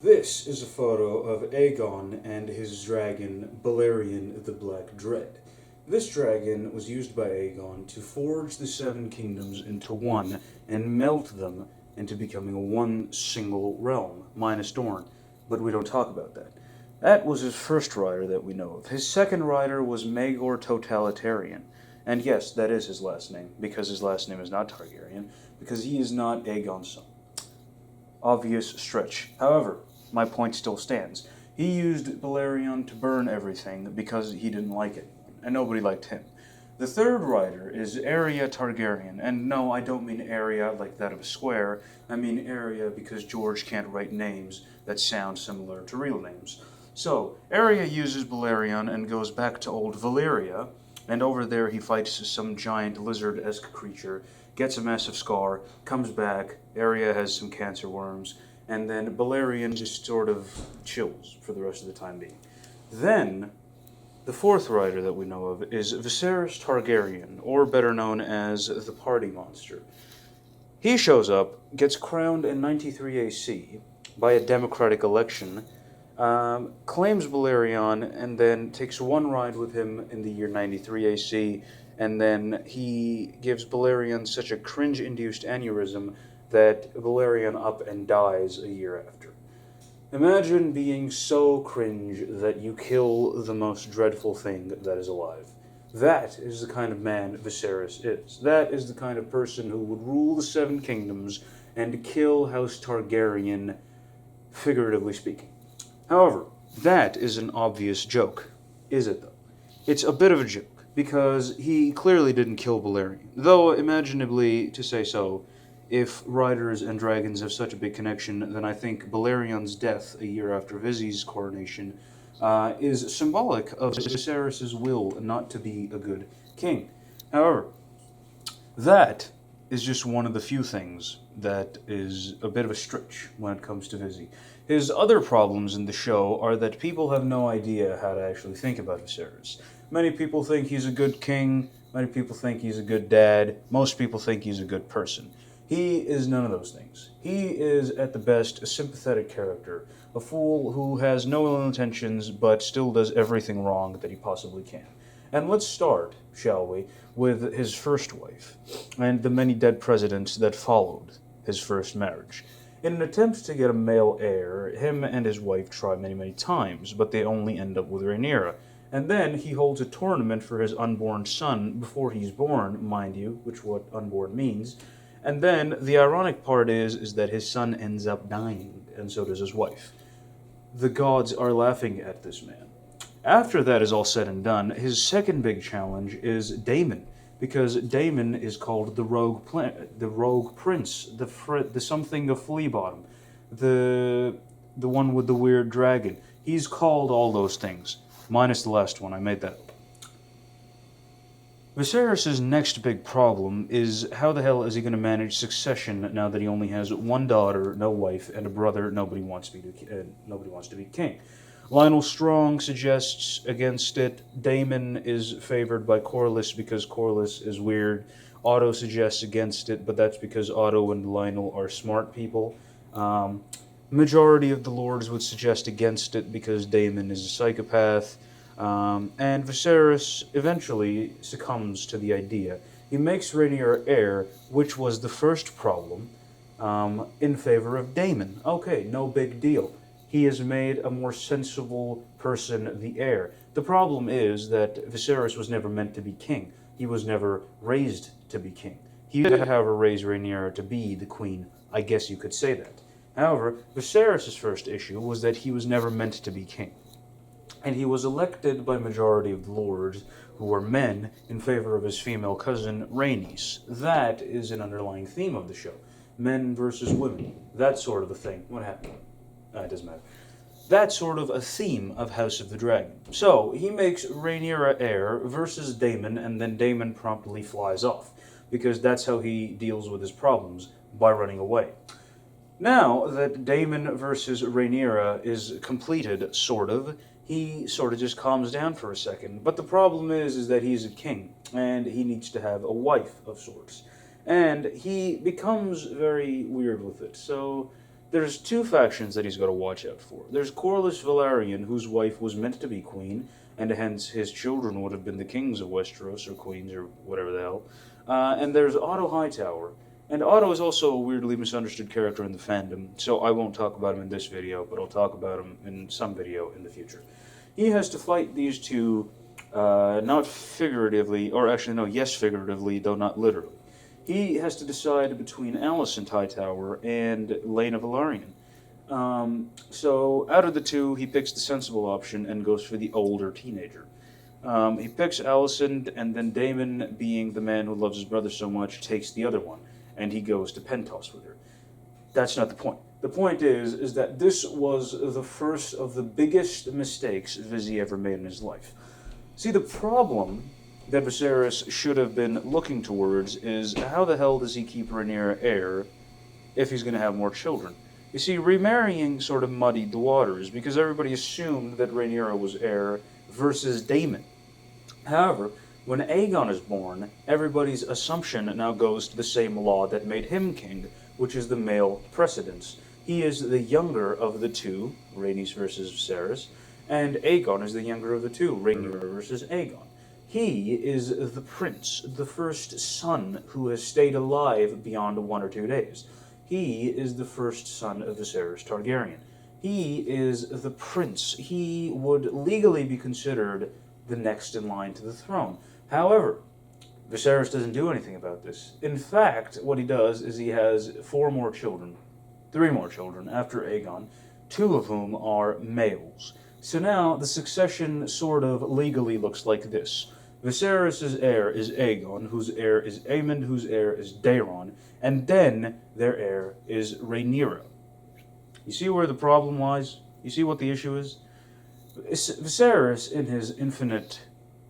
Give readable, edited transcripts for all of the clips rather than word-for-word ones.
This is a photo of Aegon and his dragon, Balerion the Black Dread. This dragon was used by Aegon to forge the Seven Kingdoms into one and melt them into becoming one single realm, minus Dorne. But we don't talk about that. That was his first rider that we know of. His second rider was Maegor Totalitarian. And yes, that is his last name, because his last name is not Targaryen, because he is not Aegon's son. Obvious stretch. However, my point still stands. He used Balerion to burn everything because he didn't like it, and nobody liked him. The third rider is Arya Targaryen, and no, I don't mean area like that of a square. I mean area because George can't write names that sound similar to real names. So, Arya uses Balerion and goes back to old Valyria, and over there he fights some giant lizard-esque creature, gets a massive scar, comes back, Arya has some cancer worms, and then Balerion just sort of chills for the rest of the time being. Then, the fourth rider that we know of is Viserys Targaryen, or better known as the Party Monster. He shows up, gets crowned in 93 AC by a democratic election, claims Balerion, and then takes one ride with him in the year 93 AC, and then he gives Balerion such a cringe-induced aneurysm that Balerion up and dies a year after. Imagine being so cringe that you kill the most dreadful thing that is alive. That is the kind of man Viserys is. That is the kind of person who would rule the Seven Kingdoms and kill House Targaryen, figuratively speaking. However, that is an obvious joke. Is it, though? It's a bit of a joke, because he clearly didn't kill Balerion. Though, imaginably, to say so, if riders and dragons have such a big connection, then I think Balerion's death a year after Vizzy's coronation is symbolic of Viserys' will not to be a good king. However, that is just one of the few things that is a bit of a stretch when it comes to Vizzy. His other problems in the show are that people have no idea how to actually think about Viserys. Many people think he's a good king, many people think he's a good dad, most people think he's a good person. He is none of those things. He is, at the best, a sympathetic character, a fool who has no ill intentions but still does everything wrong that he possibly can. And let's start, shall we, with his first wife, and the many dead presidents that followed his first marriage. In an attempt to get a male heir, him and his wife try many times, but they only end up with Rhaenyra. And then he holds a tournament for his unborn son before he's born, mind you, which what unborn means. And then the ironic part is that his son ends up dying, and so does his wife. The gods are laughing at this man. After that is all said and done, his second big challenge is Daemon, because Daemon is called the rogue prince, the something of Fleabottom, the one with the weird dragon. He's called all those things, minus the last one. I made that up. Viserys' next big problem is how the hell is he going to manage succession now that he only has one daughter, no wife, and a brother nobody wants to be king. Lionel Strong suggests against it. Daemon is favored by Corlys because Corlys is weird. Otto suggests against it, but that's because Otto and Lionel are smart people. Majority of the lords would suggest against it because Daemon is a psychopath. And Viserys eventually succumbs to the idea. He makes Rhaenyra heir, which was the first problem, in favor of Daemon. Okay, no big deal. He has made a more sensible person the heir. The problem is that Viserys was never meant to be king. He was never raised to be king. He did, however, raise Rhaenyra to be the queen. I guess you could say that. However, Viserys' first issue was that he was never meant to be king. And he was elected by majority of the lords, who were men, in favor of his female cousin, Rhaenys. That is an underlying theme of the show. Men versus women. That sort of a thing. What happened? It doesn't matter. That's sort of a theme of House of the Dragon. So, he makes Rhaenyra heir versus Daemon, and then Daemon promptly flies off, because that's how he deals with his problems, by running away. Now that Daemon versus Rhaenyra is completed, sort of, he sort of just calms down for a second. But the problem is that he's a king, and he needs to have a wife of sorts. And he becomes very weird with it. So there's two factions that he's got to watch out for. There's Corlys Velaryon, whose wife was meant to be queen, and hence his children would have been the kings of Westeros, or queens, or whatever the hell. And there's Otto Hightower. And Otto is also a weirdly misunderstood character in the fandom, so I won't talk about him in this video, but I'll talk about him in some video in the future. He has to fight these two, not figuratively, or actually no, yes figuratively, though not literally. He has to decide between Alicent Hightower and Laena Velaryon. So out of the two, he picks the sensible option and goes for the older teenager. He picks Alicent, and then Daemon, being the man who loves his brother so much, takes the other one, and he goes to Pentos with her. That's not the point. The point is that this was the first of the biggest mistakes Vizzy ever made in his life. See, the problem that Viserys should have been looking towards is how the hell does he keep Rhaenyra heir if he's going to have more children? You see, remarrying sort of muddied the waters because everybody assumed that Rhaenyra was heir versus Daemon. However, when Aegon is born, everybody's assumption now goes to the same law that made him king, which is the male precedence. He is the younger of the two, Rhaenys versus Viserys, and Aegon is the younger of the two, Rhaenyra versus Aegon. He is the prince, the first son who has stayed alive beyond 1 or 2 days. He is the first son of Viserys Targaryen. He is the prince. He would legally be considered the next in line to the throne. However, Viserys doesn't do anything about this. In fact, what he does is he has 3 more children after Aegon, 2 of whom are males. So now the succession sort of legally looks like this. Viserys' heir is Aegon, whose heir is Aemond, whose heir is Daeron, and then their heir is Rhaenyra. You see where the problem lies? You see what the issue is? Viserys, in his infinite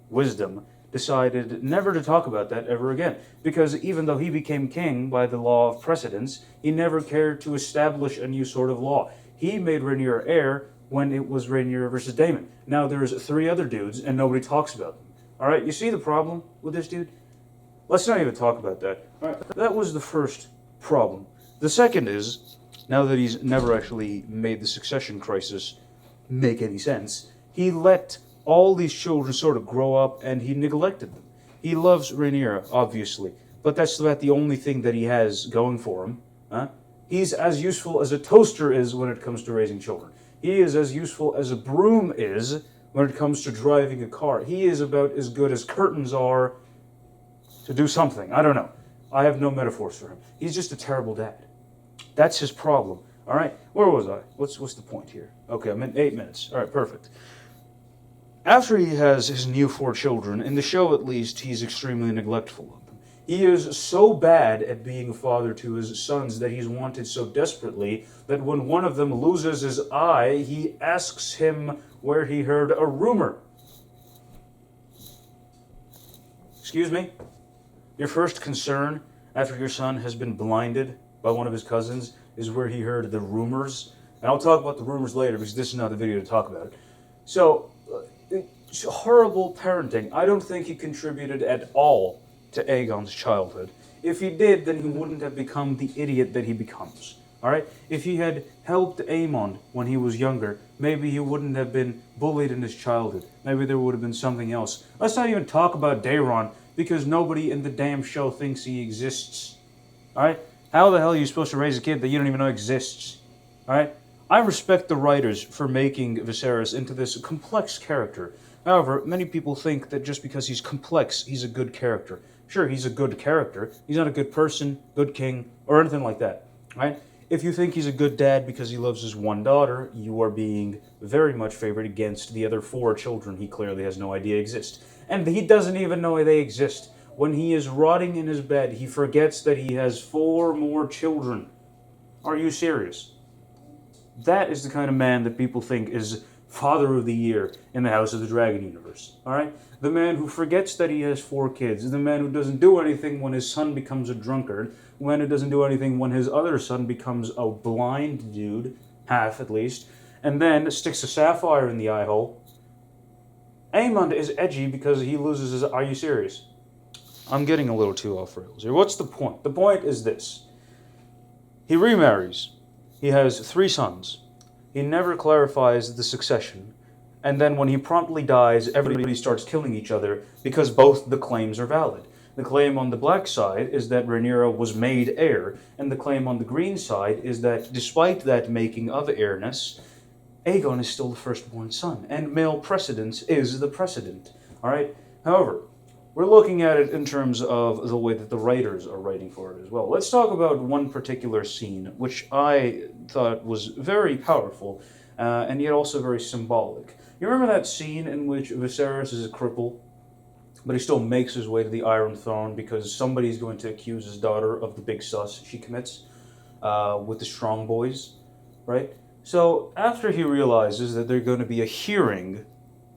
wisdom, decided never to talk about that ever again, because even though he became king by the law of precedence, he never cared to establish a new sort of law. He made Rhaenyra heir when it was Rhaenyra versus Daemon. Now there's 3 other dudes, and nobody talks about them. Alright, you see the problem with this dude? Let's not even talk about that. Alright, that was the first problem. The second is, now that he's never actually made the succession crisis make any sense, he let all these children sort of grow up and he neglected them. He loves Rhaenyra, obviously, but that's about the only thing that he has going for him. He's as useful as a toaster is when it comes to raising children. He is as useful as a broom is when it comes to driving a car. He is about as good as curtains are to do something. I don't know. I have no metaphors for him. He's just a terrible dad. That's his problem. All right, where was I? What's the point here? Okay, I'm in 8 minutes. All right, perfect. After he has his new 4 children, in the show at least, he's extremely neglectful of them. He is so bad at being a father to his sons that he's wanted so desperately that when one of them loses his eye, he asks him where he heard a rumor. Excuse me? Your first concern after your son has been blinded by one of his cousins is where he heard the rumors. And I'll talk about the rumors later because this is not the video to talk about it. So, horrible parenting. I don't think he contributed at all to Aegon's childhood. If he did, then he wouldn't have become the idiot that he becomes. Alright? If he had helped Aemond when he was younger, maybe he wouldn't have been bullied in his childhood. Maybe there would have been something else. Let's not even talk about Daeron, because nobody in the damn show thinks he exists. Alright? How the hell are you supposed to raise a kid that you don't even know exists? Alright? I respect the writers for making Viserys into this complex character. However, many people think that just because he's complex, he's a good character. Sure, he's a good character. He's not a good person, good king, or anything like that. Right? If you think he's a good dad because he loves his one daughter, you are being very much favored against the other 4 children he clearly has no idea exist. And he doesn't even know they exist. When he is rotting in his bed, he forgets that he has 4 more children. Are you serious? That is the kind of man that people think is Father of the Year in the House of the Dragon universe. Alright? The man who forgets that he has 4 kids. The man who doesn't do anything when his son becomes a drunkard. The man who doesn't do anything when his other son becomes a blind dude, half at least, and then sticks a sapphire in the eye hole. Aemond is edgy because he loses his... Are you serious? I'm getting a little too off rails here. What's the point? The point is this. He remarries. He has 3 sons. He never clarifies the succession. And then when he promptly dies, everybody starts killing each other because both the claims are valid. The claim on the black side is that Rhaenyra was made heir, and the claim on the green side is that despite that making of heirness, Aegon is still the firstborn son, and male precedence is the precedent. All right. However, we're looking at it in terms of the way that the writers are writing for it as well. Let's talk about one particular scene, which I thought was very powerful, and yet also very symbolic. You remember that scene in which Viserys is a cripple, but he still makes his way to the Iron Throne because somebody's going to accuse his daughter of the big sus she commits with the Strong Boys, right? So after he realizes that there's going to be a hearing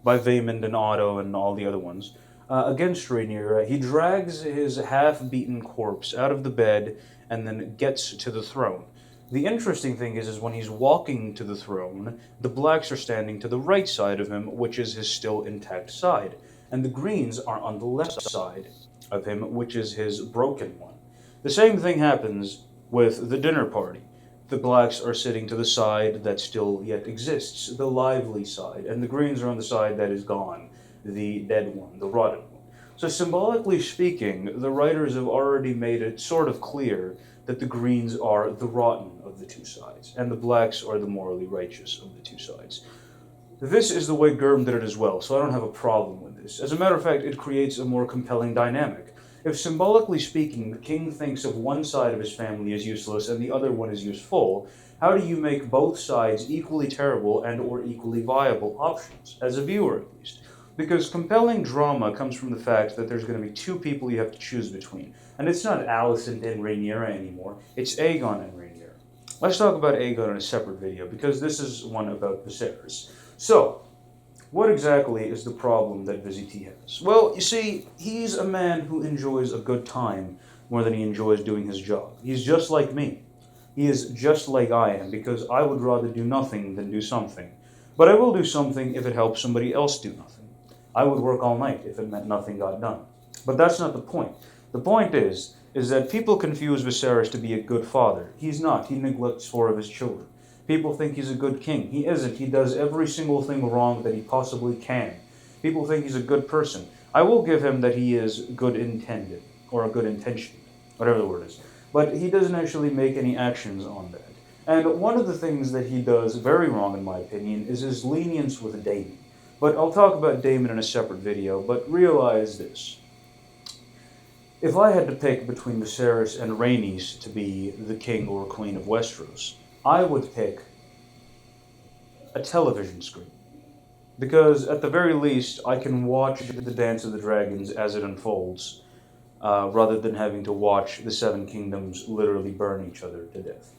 by Vaemond and Otto and all the other ones against Rhaenyra, he drags his half-beaten corpse out of the bed and then gets to the throne. The interesting thing is when he's walking to the throne, the blacks are standing to the right side of him, which is his still intact side, and the greens are on the left side of him, which is his broken one. The same thing happens with the dinner party. The blacks are sitting to the side that still yet exists, the lively side, and the greens are on the side that is gone, the dead one, the rotten one. So symbolically speaking, the writers have already made it sort of clear that the greens are the rotten of the two sides, and the blacks are the morally righteous of the two sides. This is the way Gurm did it as well, so I don't have a problem with this. As a matter of fact, it creates a more compelling dynamic. If symbolically speaking, the king thinks of one side of his family as useless and the other one as useful, how do you make both sides equally terrible and or equally viable options, as a viewer at least? Because compelling drama comes from the fact that there's going to be two people you have to choose between. And it's not Alicent and Rhaenyra anymore, it's Aegon and Rhaenyra. Let's talk about Aegon in a separate video, because this is one about Viserys. So, what exactly is the problem that Vizzy T has? Well, you see, he's a man who enjoys a good time more than he enjoys doing his job. He's just like me. He is just like I am, because I would rather do nothing than do something. But I will do something if it helps somebody else do nothing. I would work all night if it meant nothing got done. But that's not the point. The point is that people confuse Viserys to be a good father. He's not. He neglects 4 of his children. People think he's a good king. He isn't. He does every single thing wrong that he possibly can. People think he's a good person. I will give him that he is good intended, or a good intention, whatever the word is. But he doesn't actually make any actions on that. And one of the things that he does very wrong, in my opinion, is his lenience with Daemon. But I'll talk about Daemon in a separate video, but realize this. If I had to pick between Viserys and Rhaenys to be the king or queen of Westeros, I would pick a television screen. Because at the very least, I can watch the Dance of the Dragons as it unfolds, rather than having to watch the 7 kingdoms literally burn each other to death.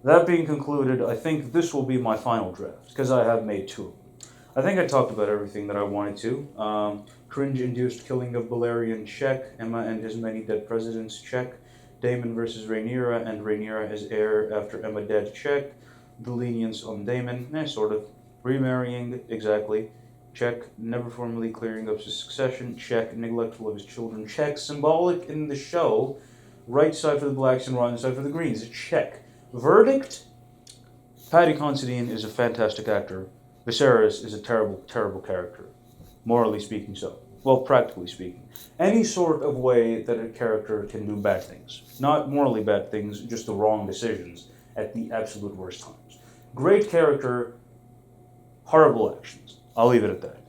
That being concluded, I think this will be my final draft, because I have made 2 of them. I think I talked about everything that I wanted to. Cringe-induced killing of Balerion, check. Emma and his many dead presidents, check. Daemon versus Rhaenyra, and Rhaenyra as heir after Emma dead, check. The lenience on Daemon, sort of. Remarrying, exactly, check. Never formally clearing up his succession, check. Neglectful of his children, check. Symbolic in the show, right side for the blacks and wrong side for the greens, check. Verdict? Paddy Considine is a fantastic actor. Viserys is a terrible, terrible character. Morally speaking, so. Well, practically speaking. Any sort of way that a character can do bad things. Not morally bad things, just the wrong decisions at the absolute worst times. Great character, horrible actions. I'll leave it at that.